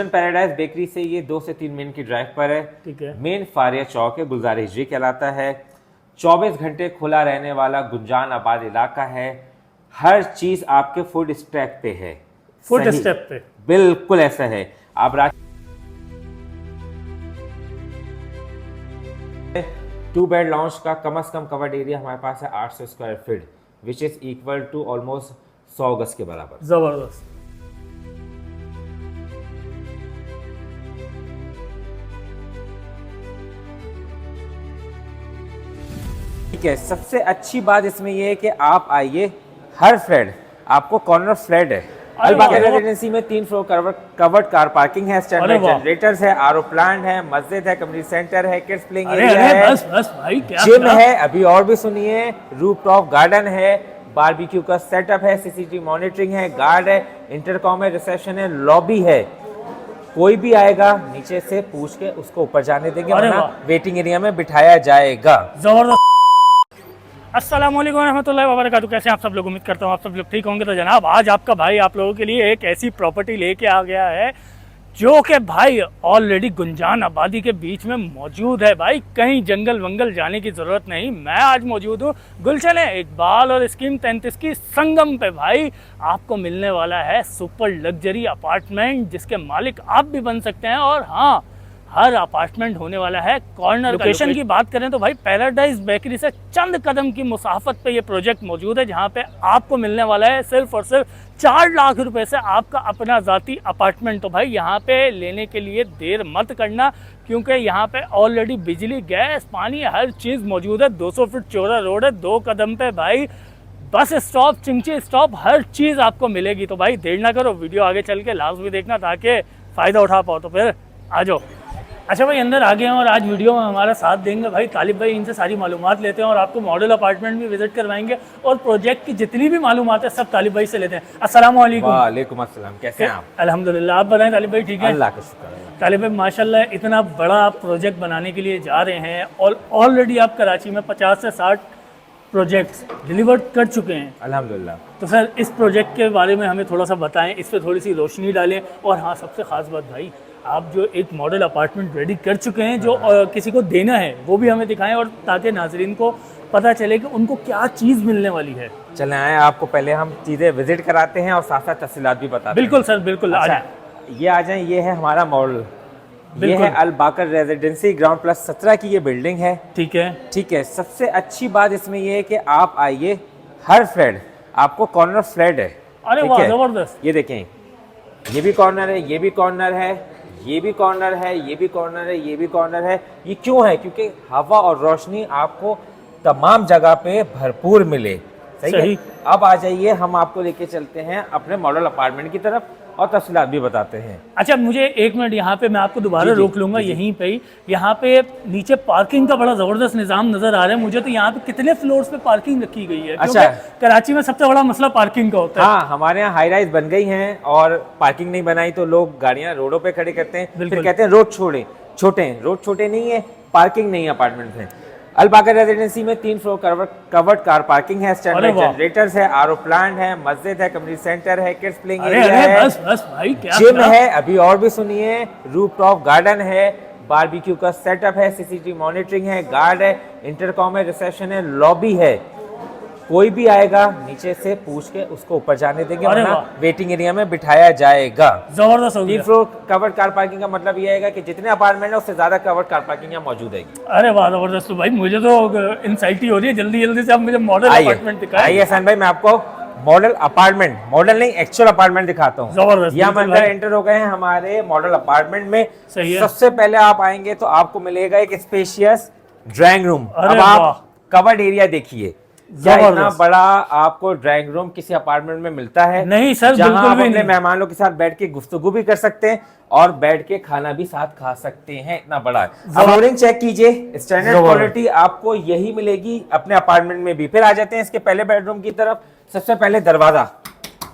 Paradise bakery से ये 2 से 3 मिनट की ड्राइव पर है। ठीक है। मेन फारिया चौक है, गुलजार हिजरी कहलाता है। 24 घंटे खुला रहने वाला गुंजान आबाद इलाका है। हर चीज आपके फुट स्टेप पे है। फुट सही, स्टेप पे बिल्कुल ऐसा है। आप 2 बेड लॉन्च का कम से कम कवर्ड एरिया हमारे पास है 800 square feet, which is equal to almost 100 गज के बराबर। जबरदस्त। ठीक है, सबसे अच्छी बात इसमें यह है कि आप आइए, हर फ्लैट आपको कॉर्नर फ्लैट है। अलबाका रेजिडेंसी में 3 फ्लोर कवर्ड कार पार्किंग है, स्टैंडर्ड जनरेटर्स है, आरओ प्लांट है, मस्जिद है, कम्युनिटी सेंटर है, किड्स प्लेइंग एरिया है, बस भाई क्या जिम है, अभी और भी सुनिए, रूफटॉप गार्डन है, बारबेक्यू का सेटअप है, सीसीटीवी मॉनिटरिंग है, गार्ड है, इंटरकॉम है, रिसेप्शन है, लॉबी है। कोई भी आएगा नीचे से पूछ के उसको ऊपर जाने देंगे, वरना वेटिंग एरिया में बिठाया जाएगा। जबरदस्त। अस्सलाम वालेकुम रहमतुल्लाहि व बरकातहू। कैसे हैं आप सब लोग? उम्मीद करता हूँ आप सब लोग ठीक होंगे। तो जनाब, आज आपका भाई आप लोगों के लिए एक ऐसी प्रॉपर्टी लेके आ गया है जो कि भाई ऑलरेडी गुंजान आबादी के बीच में मौजूद है। भाई कहीं जंगल वंगल जाने की ज़रूरत नहीं। मैं आज मौजूद हूँ गुलशन इकबाल और स्कीम 33 की संगम पे। भाई आपको मिलने वाला है सुपर लग्जरी अपार्टमेंट, जिसके मालिक आप भी बन सकते हैं। और हाँ, हर अपार्टमेंट होने वाला है कॉर्नर। लोकेशन की बात करें तो भाई पैराडाइज बेकरी से चंद कदम की मुसाफत पे ये प्रोजेक्ट मौजूद है, जहाँ पे आपको मिलने वाला है सिर्फ और सिर्फ 4 लाख रुपए से आपका अपना ज़ाती अपार्टमेंट। तो भाई यहाँ पे लेने के लिए देर मत करना, क्योंकि यहाँ पे ऑलरेडी बिजली, गैस, पानी, हर चीज़ मौजूद है। 200 फीट चौड़ा रोड है, 2 कदम पे भाई बस स्टॉप, चिंची स्टॉप, हर चीज़ आपको मिलेगी। तो भाई देर ना करो, वीडियो आगे चल के लास्ट भी देखना ताकि फ़ायदा उठा पाओ। तो फिर आ जाओ। अच्छा भाई, अंदर आ गए हैं और आज वीडियो में हमारा साथ देंगे भाई तालिब भाई। इनसे सारी मालूमात लेते हैं और आपको मॉडल अपार्टमेंट भी विजिट करवाएंगे और प्रोजेक्ट की जितनी भी मालूमात है सब तालिब भाई से लेते हैं। अस्सलाम वालेकुम। वालेकुम अस्सलाम, कैसे हैं आप? अल्हम्दुलिल्लाह, आप बताएं तालिब भाई? ठीक है, अल्लाह का शुक्र है। तालिब भाई माशाल्लाह इतना बड़ा प्रोजेक्ट बनाने के लिए जा रहे हैं और ऑलरेडी आप कराची में 50 से 60 प्रोजेक्ट्स डिलीवर कर चुके हैं अल्हम्दुलिल्लाह। तो सर इस प्रोजेक्ट के बारे में हमें थोड़ा सा बताएं, इस पर थोड़ी सी रोशनी डालें। और हाँ, सबसे ख़ास बात भाई, आप जो एक मॉडल अपार्टमेंट रेडी कर चुके हैं जो किसी को देना है वो भी हमें दिखाएं, और ताकि नाजरीन को पता चले कि उनको क्या चीज़ मिलने वाली है। चलें आए, आपको पहले हम चीज़ें विजिट कराते हैं और साथ साथ तफसीलात भी बताते हैं। बिल्कुल सर, बिल्कुल। अच्छा, ये आ जाएं, ये है हमारा मॉडल। ये है अलबाका रेजिडेंसी, ग्राउंड प्लस 17 की ये बिल्डिंग है। ठीक है, ठीक है। सबसे अच्छी बात इसमें ये है कि आप आइए, हर फ्लैट आपको कॉर्नर फ्लैट है। अरे वाह, जबरदस्त। ये देखें, ये भी कॉर्नर है, ये भी कॉर्नर है, ये भी कॉर्नर है, ये भी कॉर्नर है, ये भी कॉर्नर है। ये क्यों है? क्योंकि हवा और रोशनी आपको तमाम जगह पे भरपूर मिले। सही है? अब आ जाइए, हम आपको लेके चलते हैं अपने मॉडल अपार्टमेंट की तरफ और तफसीलात भी बताते हैं। अच्छा, मुझे 1 मिनट यहाँ पे मैं आपको दोबारा रोक लूंगा यहीं पे ही। यहाँ पे नीचे पार्किंग का बड़ा जबरदस्त निजाम नजर आ रहा है मुझे। तो यहाँ पे कितने फ्लोर्स पे पार्किंग रखी गई है? अच्छा, कराची में सबसे बड़ा मसला पार्किंग का होता है। हाँ, हमारे यहाँ हाई राइज बन गई हैं और पार्किंग नहीं बनाई तो लोग गाड़ियाँ रोडों पे खड़े करते हैं, फिर कहते हैं रोड छोटे हैं। रोड छोटे नहीं है, पार्किंग नहीं है अपार्टमेंट में। अलबाका रेजिडेंसी में 3 फ्लोर कवर्ड कार पार्किंग है, स्टैंडर्ड जनरेटर्स है, आरओ प्लांट है, मस्जिद है, कम्युनिटी सेंटर है, किड्स प्लेइंग एरिया है, बस भाई क्या जिम है, अभी और भी सुनिए, रूफटॉप गार्डन है, बारबेक्यू का सेटअप है, सीसीटीवी मॉनिटरिंग है, गार्ड है, इंटरकॉम है, रिसेप्शन है, लॉबी है। कोई भी आएगा नीचे से पूछ के उसको ऊपर जाने देंगे, वरना वेटिंग एरिया में बिठाया जाएगा। जबरदस्त हो गया। 3 फ्लोर कवर्ड कार पार्किंग का मतलब ये है कि जितने अपार्टमेंट है उससे ज्यादा कवर्ड कार पार्किंग यहाँ मौजूद है। अरे वाह, जबरदस्त। तो भाई मुझे तो इंसाइटी हो रही है, जल्दी जल्दी से आप मुझे मॉडल अपार्टमेंट दिखाएं। आइए हसन भाई, मैं आपको मॉडल अपार्टमेंट, मॉडल नहीं एक्चुअल अपार्टमेंट दिखाता हूँ। जबरदस्त। यहाँ हम अंदर एंटर हो गए हैं हमारे मॉडल अपार्टमेंट में। सही है। सबसे पहले आप आएंगे तो आपको मिलेगा एक स्पेशियस ड्राइंग रूम। अब आप कवर्ड एरिया देखिए, इतना बड़ा आपको ड्राइंग रूम किसी अपार्टमेंट में मिलता है नहीं सर, जहां आप अपने मेहमानों के साथ बैठ के गुफ्तगू भी कर सकते हैं और बैठ के खाना भी साथ खा सकते हैं। इतना बड़ा है। फ्लोरिंग चेक कीजिए, स्टैंडर्ड क्वालिटी आपको यही मिलेगी अपने अपार्टमेंट में भी। फिर आ जाते हैं इसके पहले बेडरूम की तरफ। सबसे पहले दरवाजा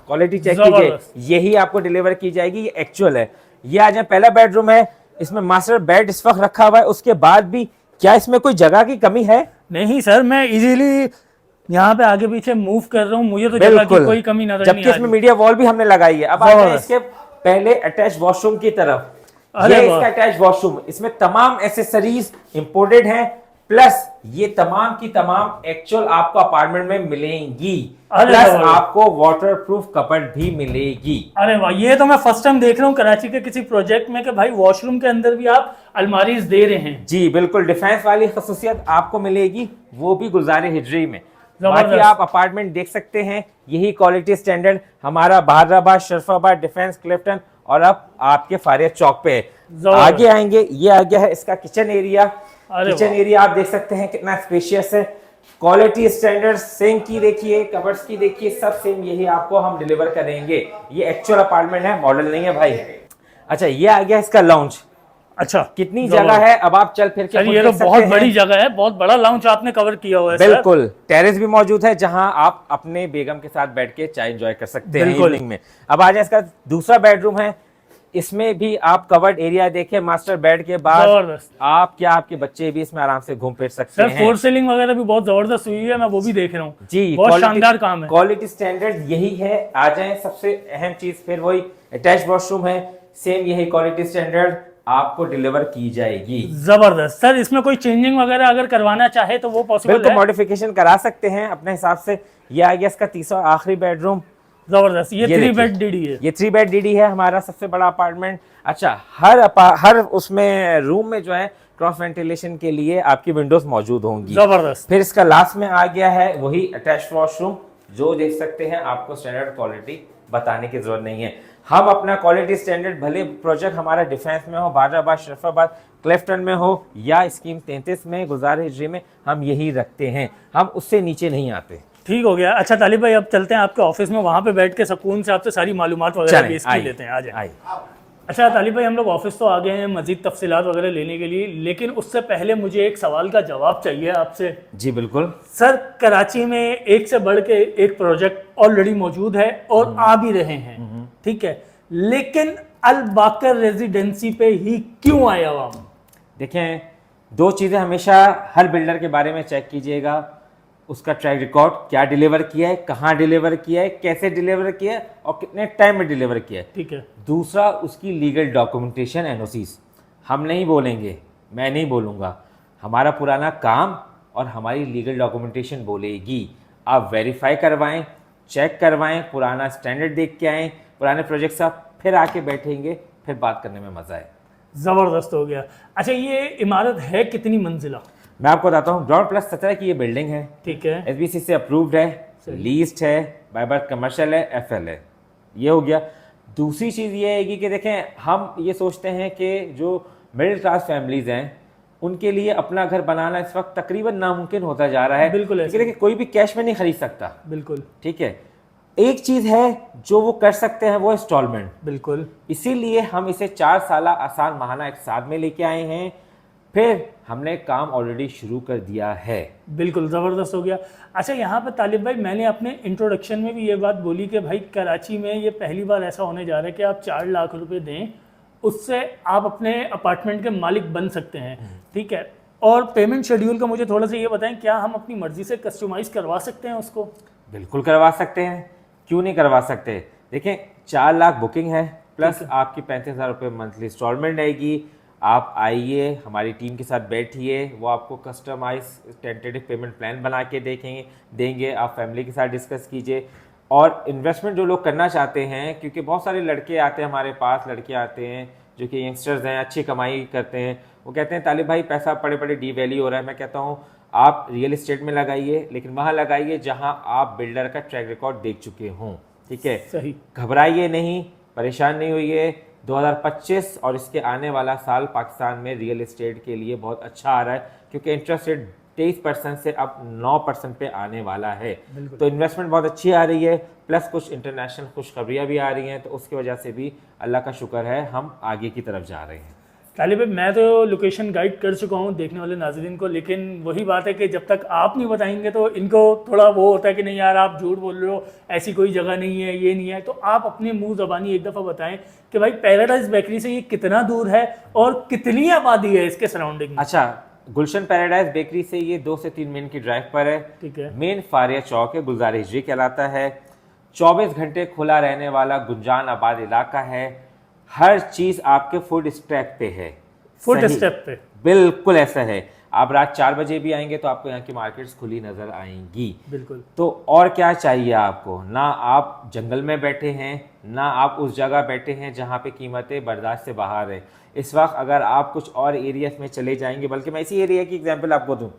क्वालिटी चेक कीजिए, यही आपको डिलीवर की जाएगी, ये एक्चुअल है। ये आ जाए, पहला बेडरूम है, इसमें मास्टर बेड इस वक्त रखा हुआ है। उसके बाद भी क्या इसमें कोई जगह की कमी है? नहीं सर, मैं इजीली यहाँ पे आगे पीछे मूव कर रहा हूँ, मुझे तो जगह की कोई कमी नजर नहीं आ रही। जबकि इसमें मीडिया वॉल भी हमने लगाई है। अब इसके पहले अटैच वॉशरूम की तरफ, अरे ये वाह। इसका अटैच वॉशरूम, इसमें तमाम एसेसरीज इंपोर्टेड हैं, प्लस ये तमाम की तमाम एक्चुअल आपको अपार्टमेंट में मिलेंगी, अरे प्लस वाह। आपको वाटरप्रूफ कपबोर्ड भी मिलेगी। अरे वाह, ये तो मैं फर्स्ट टाइम देख रहा हूँ कराची के किसी प्रोजेक्ट में कि भाई वॉशरूम के अंदर भी आप अलमारीज दे रहे हैं। जी बिल्कुल, डिफेंस वाली खसूसियत आपको मिलेगी, वो भी गुलजार हिजरी में। जबरदस्त। बाकी आप अपार्टमेंट देख सकते हैं, यही क्वालिटी स्टैंडर्ड हमारा बहादुराबाद, शरफाबाद, डिफेंस, क्लिफ्टन और अब आपके फारिया चौक पे है। जबरदस्त। आगे आएंगे, ये आ गया है इसका किचन एरिया। अरे किचन वाह। एरिया आप देख सकते हैं कितना स्पेशियस है, क्वालिटी स्टैंडर्ड, सिंक की देखिए, कबर्ड्स की देखिए, सब सेम यही आपको हम डिलीवर करेंगे। ये एक्चुअल अपार्टमेंट है, मॉडल नहीं है भाई। अच्छा, ये आ गया इसका लॉन्च। अच्छा, कितनी जगह है, अब आप चल फिर के सर खुद ये तो देख सकते बहुत हैं। बड़ी जगह है, बहुत बड़ा लाउंज आपने कवर किया हुआ है सर। बिल्कुल, टेरेस भी मौजूद है जहां आप अपने बेगम के साथ बैठ के चाय एंजॉय कर सकते हैं बिल्कुल। इवनिंग में। अब आ जाए, इसका दूसरा बेडरूम है, इसमें भी आप कवर्ड एरिया देखिए, मास्टर बेड के बाद जबरदस्त। आप क्या, आपके बच्चे भी इसमें आराम से घूम फिर सकते सर हैं। फोर सीलिंग वगैरह भी बहुत जबरदस्त हुई है, मैं वो भी देख रहा हूँ। जी, बहुत शानदार काम है। क्वालिटी स्टैंडर्ड यही है। आ जाए, सबसे अहम चीज फिर वही अटैच वॉशरूम है, सेम यही क्वालिटी स्टैंडर्ड आपको डिलीवर की जाएगी। जबरदस्त। सर इसमें कोई चेंजिंग वगैरह अगर करवाना चाहे तो वो पॉसिबल बिल्कुल, है? मॉडिफिकेशन करा सकते हैं अपने हिसाब से। ये आ गया इसका तीसरा आखिरी बेडरूम। जबरदस्त। ये 3 देखिए, बेड डीडी है। ये 3 बेड डीडी है, हमारा सबसे बड़ा अपार्टमेंट। अच्छा, हर उसमें रूम में जो है क्रॉस वेंटिलेशन के लिए आपकी विंडोज मौजूद होंगी। जबरदस्त। फिर इसका लास्ट में आ गया है वही अटैच वॉशरूम, जो देख सकते हैं, आपको स्टैंडर्ड क्वालिटी बताने की जरूरत नहीं है। हम अपना क्वालिटी स्टैंडर्ड, भले प्रोजेक्ट हमारा डिफेंस में हो, बहादुराबाद, शरफाबाद, क्लिफ्टन में हो या स्कीम 33 में, गुलजार हिजरी में, हम यही रखते हैं, हम उससे नीचे नहीं आते। ठीक हो गया। अच्छा तालिब भाई, अब चलते हैं आपके ऑफिस में, वहां पे बैठ के सुकून से आपसे सारी मालूमात वगैरह भी इसकी लेते हैं। आ जाए। अच्छा तालिब भाई, हम लोग ऑफिस तो आ गए हैं मजीद तफसीलात वगैरह लेने के लिए, लेकिन उससे पहले मुझे एक सवाल का जवाब चाहिए आपसे। जी बिल्कुल। सर कराची में एक से बढ़ के एक प्रोजेक्ट ऑलरेडी मौजूद है और आ भी रहे हैं, ठीक है, लेकिन अल बाकर रेजिडेंसी पे ही क्यों आया आवाम? देखें, दो चीज़ें हमेशा हर बिल्डर के बारे में चेक कीजिएगा, उसका ट्रैक रिकॉर्ड, क्या डिलीवर किया है, कहाँ डिलीवर किया है, कैसे डिलीवर किया है और कितने टाइम में डिलीवर किया है। ठीक है। दूसरा, उसकी लीगल डॉक्यूमेंटेशन, एनओसीज। हम नहीं बोलेंगे, मैं नहीं बोलूँगा, हमारा पुराना काम और हमारी लीगल डॉक्यूमेंटेशन बोलेगी। आप वेरीफाई करवाएं, चेक करवाएं, पुराना स्टैंडर्ड देख के आएँ, पुराने प्रोजेक्ट से आप फिर आके बैठेंगे, फिर बात करने में मज़ा आए। जबरदस्त हो गया। अच्छा, ये इमारत है कितनी मंजिला? मैं आपको बताता हूँ, ग्राउंड प्लस 17 की ये बिल्डिंग है, ठीक है। एसबीसी से अप्रूव्ड है, लीज्ड है, बाय बर्थ कमर्शियल है, एफएल है। ये हो गया। दूसरी चीज़ ये है कि देखें, हम ये सोचते हैं कि जो मिडिल क्लास फैमिलीज हैं उनके लिए अपना घर बनाना इस वक्त तकरीबन नामुमकिन होता जा रहा है। बिल्कुल ऐसे। देखिए, कोई भी कैश में नहीं खरीद सकता। बिल्कुल। ठीक है, एक चीज़ है जो वो कर सकते हैं, वो इंस्टॉलमेंट। बिल्कुल। इसीलिए हम इसे 4 साल आसान माहाना एक साथ में लेके आए हैं, फिर हमने काम ऑलरेडी शुरू कर दिया है। बिल्कुल ज़बरदस्त हो गया। अच्छा, यहाँ पर तालिब भाई, मैंने अपने इंट्रोडक्शन में भी ये बात बोली कि भाई कराची में ये पहली बार ऐसा होने जा रहा है कि आप 4 लाख रुपए दें, उससे आप अपने अपार्टमेंट के मालिक बन सकते हैं, ठीक है। और पेमेंट शेड्यूल का मुझे थोड़ा सा ये बताएं, क्या हम अपनी मर्जी से कस्टमाइज़ करवा सकते हैं उसको? बिल्कुल करवा सकते हैं, क्यों नहीं करवा सकते। देखें, 4 लाख बुकिंग है, प्लस आपकी 35,000 रुपये मंथली इंस्टॉलमेंट आएगी। आप आइए, हमारी टीम के साथ बैठिए, वो आपको कस्टमाइज टेंटेटिव पेमेंट प्लान बना के देंगे। आप फैमिली के साथ डिस्कस कीजिए। और इन्वेस्टमेंट जो लोग करना चाहते हैं, क्योंकि बहुत सारे लड़के आते हैं हमारे पास, लड़के आते हैं जो कि यंगस्टर्स हैं, अच्छी कमाई करते हैं, वो कहते हैं तालिब भाई पैसा बड़े बड़े डी वैल्यू हो रहा है। मैं कहता हूँ आप रियल एस्टेट में लगाइए, लेकिन वहाँ लगाइए जहाँ आप बिल्डर का ट्रैक रिकॉर्ड देख चुके हों, ठीक है। सही। घबराइए नहीं, परेशान नहीं होइए। 2025 और इसके आने वाला साल पाकिस्तान में रियल एस्टेट के लिए बहुत अच्छा आ रहा है, क्योंकि इंटरेस्ट रेट 23% से अब 9% पे आने वाला है। तो इन्वेस्टमेंट बहुत अच्छी आ रही है, प्लस कुछ इंटरनेशनल खुशखबरियाँ भी आ रही हैं, तो उसकी वजह से भी अल्लाह का शुक्र है हम आगे की तरफ जा रहे हैं। तालिब भाई, मैं तो लोकेशन गाइड कर चुका हूँ देखने वाले नाज़रीन को, लेकिन वही बात है कि जब तक आप नहीं बताएंगे तो इनको थोड़ा वो होता है कि नहीं यार आप झूठ बोल रहे हो, ऐसी कोई जगह नहीं है, ये नहीं है। तो आप अपने मुंह ज़बानी एक दफ़ा बताएं कि भाई पैराडाइज बेकरी से ये कितना दूर है और कितनी आबादी है इसके सराउंडिंग में? अच्छा, गुलशन पैराडाइज बेकरी से ये 2 से 3 मिनट की ड्राइव पर है। ठीक है। मेन फारिया चौक है, गुलजार हिजरी कहलाता है। 24 घंटे खुला रहने वाला गुंजान आबाद इलाका है। हर चीज आपके फुट स्टेप पे है, फुट सही। स्टेप पे बिल्कुल ऐसा है। आप रात 4 बजे भी आएंगे तो आपको यहाँ की मार्केट्स खुली नजर आएंगी। बिल्कुल। तो और क्या चाहिए आपको, ना आप जंगल में बैठे हैं, ना आप उस जगह बैठे हैं जहाँ पे कीमतें बर्दाश्त से बाहर है। इस वक्त अगर आप कुछ और एरियाज में चले जाएंगे, बल्कि मैं इसी एरिया की एग्जांपल आपको दूं,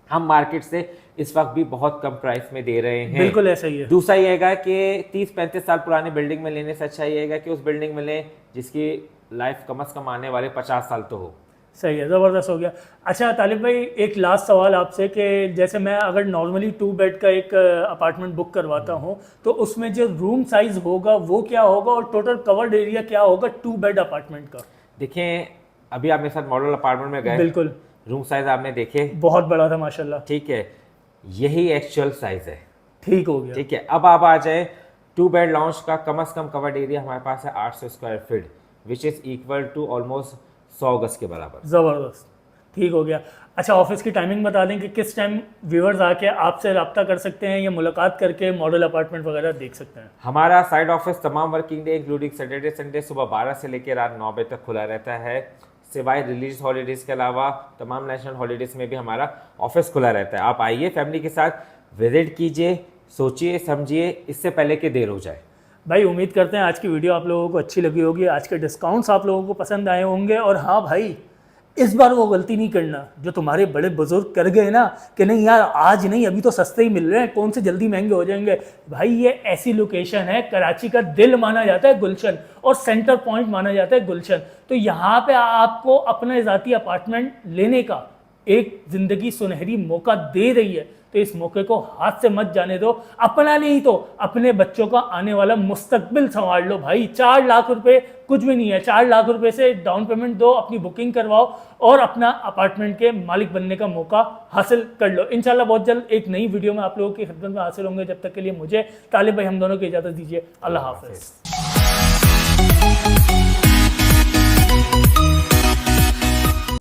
हम मार्केट से इस वक्त भी बहुत कम प्राइस में दे रहे हैं। बिल्कुल ऐसा ही है। दूसरा ये है कि 30-35 साल पुरानी बिल्डिंग में लेने से अच्छा ये है कि उस बिल्डिंग में लें जिसकी लाइफ कम से कम आने वाले 50 साल तो हो। सही है, ज़बरदस्त हो गया। अच्छा तालिब भाई, एक लास्ट सवाल आपसे कि जैसे मैं अगर नॉर्मली 2 बेड का एक अपार्टमेंट बुक करवाता हूँ तो उसमें जो रूम साइज होगा वो क्या होगा और टोटल कवर्ड एरिया क्या होगा 2 बेड अपार्टमेंट का? देखें, अभी आप मेरे साथ मॉडल अपार्टमेंट में गए, बिल्कुल, रूम साइज आपने देखे, बहुत बड़ा था माशाल्लाह। ठीक है, यही एक्चुअल साइज है, ठीक हो गया। ठीक है। अब आप आ जाए 2 बेड लॉन्च का कम से कम कवर्ड एरिया हमारे पास है 800 square feet, which is equal to almost 100 गज के बराबर। ज़बरदस्त, ठीक हो गया। अच्छा, ऑफिस की टाइमिंग बता दें कि किस टाइम व्यूअर्स आके आपसे रब्ता कर सकते हैं या मुलाकात करके मॉडल अपार्टमेंट वगैरह देख सकते हैं? हमारा साइड ऑफिस तमाम working day including Saturday Sunday सुबह 12 से लेकर रात 9 बजे तक खुला रहता है। सिवाय रिलीजियस हॉलीडेज के अलावा तमाम नेशनल हॉलीडेज में भी हमारा ऑफिस खुला रहता है। आप आइए, फैमिली के साथ विजिट कीजिए, सोचिए समझिए, इससे पहले कि देर हो जाए। भाई उम्मीद करते हैं आज की वीडियो आप लोगों को अच्छी लगी होगी, आज के डिस्काउंट्स आप लोगों को पसंद आए होंगे। और हाँ भाई, इस बार वो गलती नहीं करना जो तुम्हारे बड़े बुजुर्ग कर गए ना कि नहीं यार आज नहीं, अभी तो सस्ते ही मिल रहे हैं, कौन से जल्दी महंगे हो जाएंगे। भाई ये ऐसी लोकेशन है, कराची का दिल माना जाता है गुलशन और सेंटर पॉइंट माना जाता है गुलशन। तो यहाँ पे आपको अपना ज़ाती अपार्टमेंट लेने का एक ज़िंदगी सुनहरी मौका दे रही है, तो इस मौके को हाथ से मत जाने दो। अपना नहीं तो अपने बच्चों का आने वाला मुस्तकबिल संवार लो भाई। 4 लाख रुपए कुछ भी नहीं है, 4 लाख रुपए से डाउन पेमेंट दो, अपनी बुकिंग करवाओ और अपना अपार्टमेंट के मालिक बनने का मौका हासिल कर लो। इंशाल्लाह बहुत जल्द एक नई वीडियो में आप लोगों की खिदमत में हासिल होंगे। जब तक के लिए मुझे तालिब भाई हम दोनों की इजाज़त दीजिए। अल्लाह हाफ़िज़।